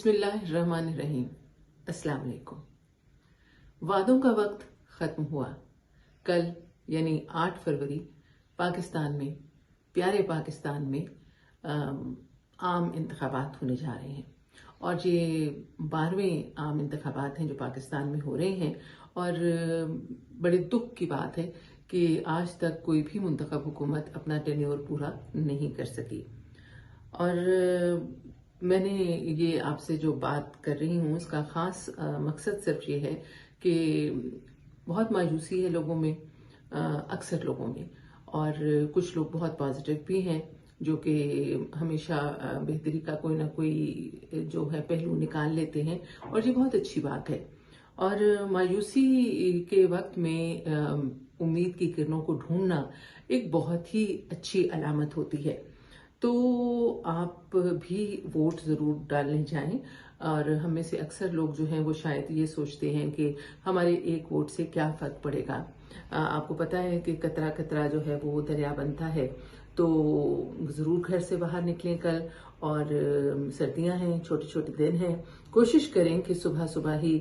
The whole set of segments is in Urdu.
بسم اللہ الرحمن الرحیم۔ السلام علیکم۔ وعدوں کا وقت ختم ہوا۔ کل یعنی 8 فروری پاکستان میں، پیارے پاکستان میں عام انتخابات ہونے جا رہے ہیں، اور یہ 12ویں عام انتخابات ہیں جو پاکستان میں ہو رہے ہیں، اور بڑے دکھ کی بات ہے کہ آج تک کوئی بھی منتخب حکومت اپنا ٹینیور پورا نہیں کر سکی۔ اور میں نے یہ آپ سے جو بات کر رہی ہوں اس کا خاص مقصد صرف یہ ہے کہ بہت مایوسی ہے لوگوں میں، اکثر لوگوں میں، اور کچھ لوگ بہت پازیٹیو بھی ہیں جو کہ ہمیشہ بہتری کا کوئی نہ کوئی جو ہے پہلو نکال لیتے ہیں، اور یہ بہت اچھی بات ہے۔ اور مایوسی کے وقت میں امید کی کرنوں کو ڈھونڈنا ایک بہت ہی اچھی علامت ہوتی ہے۔ تو آپ بھی ووٹ ضرور ڈالنے جائیں، اور ہم میں سے اکثر لوگ جو ہیں وہ شاید یہ سوچتے ہیں کہ ہمارے ایک ووٹ سے کیا فرق پڑے گا۔ آپ کو پتا ہے کہ قطرہ قطرہ جو ہے وہ دریا بنتا ہے، تو ضرور گھر سے باہر نکلیں کل، اور سردیاں ہیں، چھوٹے چھوٹے دن ہیں، کوشش کریں کہ صبح صبح ہی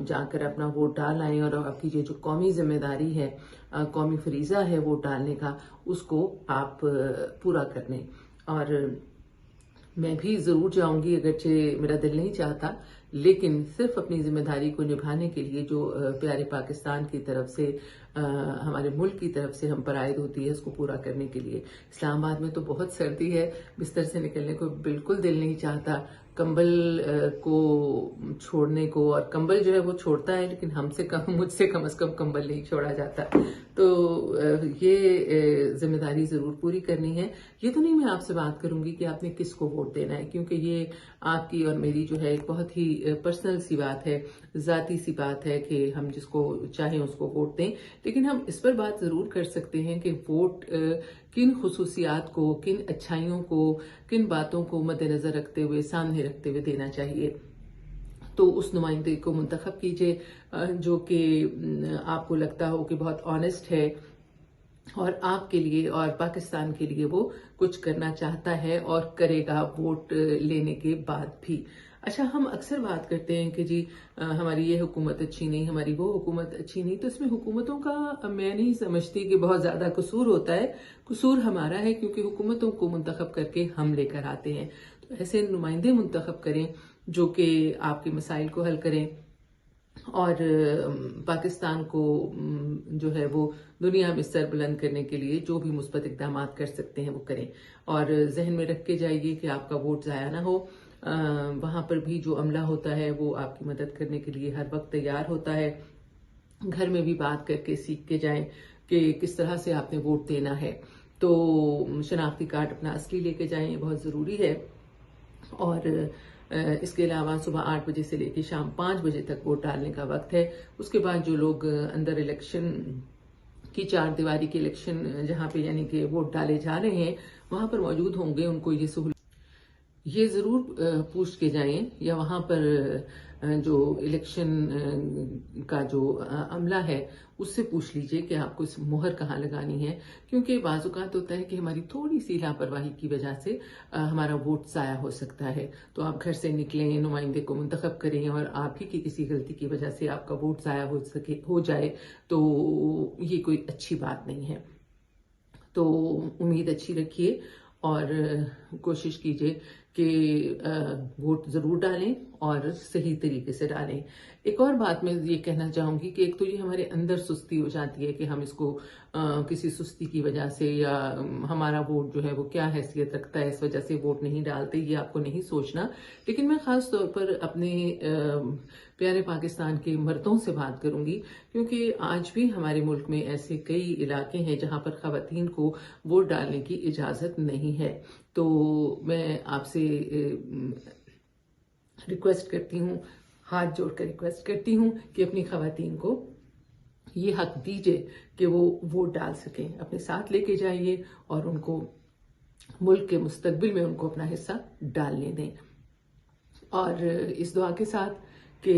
جا کر اپنا ووٹ ڈال آئیں، اور آپ کی یہ جو قومی ذمہ داری ہے، قومی فریضہ ہے ووٹ ڈالنے کا، اس کو آپ پورا کر لیں۔ اور میں بھی ضرور جاؤں گی اگرچہ میرا دل نہیں چاہتا، لیکن صرف اپنی ذمہ داری کو نبھانے کے لیے جو پیارے پاکستان کی طرف سے، ہمارے ملک کی طرف سے ہم پر عائد ہوتی ہے، اس کو پورا کرنے کے لیے۔ اسلام آباد میں تو بہت سردی ہے، بستر سے نکلنے کو بالکل دل نہیں چاہتا، کمبل کو چھوڑنے کو، اور کمبل جو ہے وہ چھوڑتا ہے لیکن مجھ سے کم از کم کمبل نہیں چھوڑا جاتا۔ تو یہ ذمہ داری ضرور پوری کرنی ہے۔ یہ تو نہیں میں آپ سے بات کروں گی کہ آپ نے کس کو ووٹ دینا ہے، کیونکہ یہ آپ کی اور میری جو ہے ایک بہت ہی پرسنل سی بات ہے، ذاتی سی بات ہے کہ ہم جس کو چاہیں اس کو ووٹ دیں، لیکن ہم اس پر بات ضرور کر سکتے ہیں کہ ووٹ کن خصوصیات کو، کن اچھائیوں کو، کن باتوں کو مد نظر رکھتے ہوئے، سامنے رکھتے ہوئے دینا چاہیے۔ تو اس نمائندے کو منتخب کیجئے جو کہ آپ کو لگتا ہو کہ بہت آنیسٹ ہے، اور آپ کے لیے اور پاکستان کے لیے وہ کچھ کرنا چاہتا ہے اور کرے گا ووٹ لینے کے بعد بھی۔ اچھا، ہم اکثر بات کرتے ہیں کہ جی ہماری یہ حکومت اچھی نہیں، ہماری وہ حکومت اچھی نہیں، تو اس میں حکومتوں کا میں نہیں سمجھتی کہ بہت زیادہ قصور ہوتا ہے۔ قصور ہمارا ہے، کیونکہ حکومتوں کو منتخب کر کے ہم لے کر آتے ہیں۔ تو ایسے نمائندے منتخب کریں جو کہ آپ کے مسائل کو حل کریں، اور پاکستان کو جو ہے وہ دنیا میں سر بلند کرنے کے لیے جو بھی مثبت اقدامات کر سکتے ہیں وہ کریں۔ اور ذہن میں رکھ کے جائیے کہ آپ کا ووٹ ضائع نہ ہو۔ وہاں پر بھی جو عملہ ہوتا ہے وہ آپ کی مدد کرنے کے لیے ہر وقت تیار ہوتا ہے۔ گھر میں بھی بات کر کے سیکھ کے جائیں کہ کس طرح سے آپ نے ووٹ دینا ہے۔ تو شناختی کارڈ اپنا اصلی لے کے جائیں، یہ بہت ضروری ہے۔ اور اس کے علاوہ صبح 8 بجے سے لے کے شام 5 بجے تک ووٹ ڈالنے کا وقت ہے۔ اس کے بعد جو لوگ اندر الیکشن کی 4 دیواری کے الیکشن جہاں پہ یعنی کہ ووٹ ڈالے جا رہے ہیں وہاں پر موجود ہوں گے، ان کو یہ سہولت یہ ضرور پوچھ کے جائیں، یا وہاں پر جو الیکشن کا جو عملہ ہے اس سے پوچھ لیجئے کہ آپ کو اس مہر کہاں لگانی ہے، کیونکہ بعض اوقات ہوتا ہے کہ ہماری تھوڑی سی لاپرواہی کی وجہ سے ہمارا ووٹ ضائع ہو سکتا ہے۔ تو آپ گھر سے نکلیں، نمائندے کو منتخب کریں، اور آپ ہی کی کسی غلطی کی وجہ سے آپ کا ووٹ ضائع ہو جائے تو یہ کوئی اچھی بات نہیں ہے۔ تو امید اچھی رکھیے اور کوشش کیجئے کہ ووٹ ضرور ڈالیں اور صحیح طریقے سے ڈالیں۔ ایک اور بات میں یہ کہنا چاہوں گی کہ ایک تو یہ ہمارے اندر سستی ہو جاتی ہے کہ ہم اس کو کسی سستی کی وجہ سے، یا ہمارا ووٹ جو ہے وہ کیا حیثیت رکھتا ہے اس وجہ سے ووٹ نہیں ڈالتے، یہ آپ کو نہیں سوچنا۔ لیکن میں خاص طور پر اپنے پیارے پاکستان کے مردوں سے بات کروں گی، کیونکہ آج بھی ہمارے ملک میں ایسے کئی علاقے ہیں جہاں پر خواتین کو ووٹ ڈالنے کی اجازت نہیں ہے۔ تو میں آپ سے ریکویسٹ کرتی ہوں، ہاتھ جوڑ کر ریکویسٹ کرتی ہوں کہ اپنی خواتین کو یہ حق دیجئے کہ وہ ووٹ ڈال سکیں، اپنے ساتھ لے کے جائیے اور ان کو ملک کے مستقبل میں ان کو اپنا حصہ ڈالنے دیں۔ اور اس دعا کے ساتھ کہ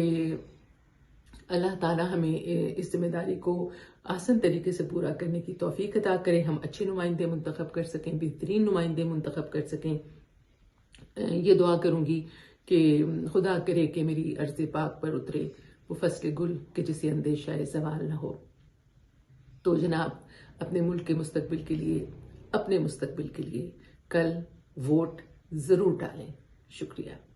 اللہ تعالیٰ ہمیں اس ذمہ داری کو آسان طریقے سے پورا کرنے کی توفیق عطا کرے، ہم اچھے نمائندے منتخب کر سکیں، بہترین نمائندے منتخب کر سکیں۔ یہ دعا کروں گی کہ خدا کرے کہ میری عرض پاک پر اترے وہ فصل گل کہ جسے اندیشہ زوال نہ ہو۔ تو جناب اپنے ملک کے مستقبل کے لیے، اپنے مستقبل کے لیے کل ووٹ ضرور ڈالیں۔ شکریہ۔